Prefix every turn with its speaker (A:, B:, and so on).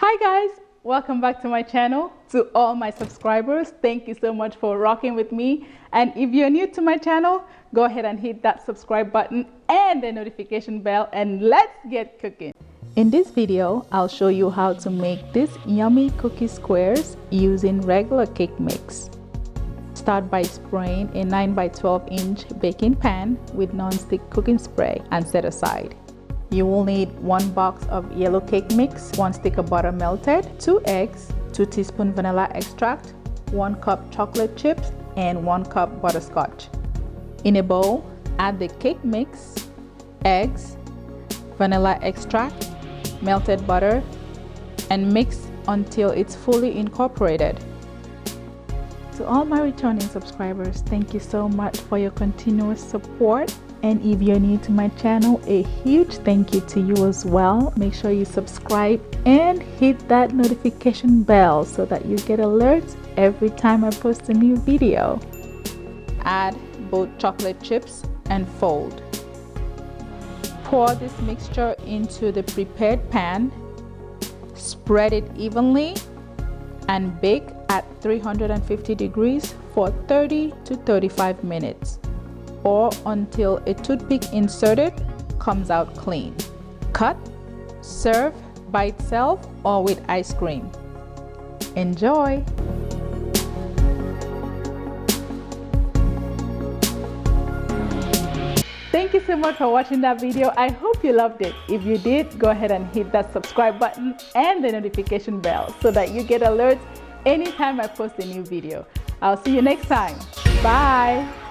A: Hi guys, welcome back to my channel. To all my subscribers, thank you so much for rocking with me. And if you're new to my channel, go ahead and hit that subscribe button and the notification bell, and let's get cooking. In this video, I'll show you how to make these yummy cookie squares using regular cake mix. Start by spraying a 9 by 12 inch baking pan with non-stick cooking spray and set aside. You will need 1 box of yellow cake mix, 1 stick of butter melted, 2 eggs, 2 teaspoons vanilla extract, 1 cup chocolate chips, and 1 cup butterscotch. In a bowl, add the cake mix, eggs, vanilla extract, melted butter, and mix until it's fully incorporated. To all my returning subscribers, thank you so much for your continuous support. And if you're new to my channel, a huge thank you to you as well. Make sure you subscribe and hit that notification bell so that you get alerts every time I post a new video. Add both chocolate chips and fold. Pour this mixture into the prepared pan, spread it evenly, and bake at 350 degrees for 30 to 35 minutes. Or until a toothpick inserted comes out clean. Cut, serve by itself or with ice cream. Enjoy! Thank you so much for watching that video. I hope you loved it. If you did, go ahead and hit that subscribe button and the notification bell so that you get alerts anytime I post a new video. I'll see you next time. Bye!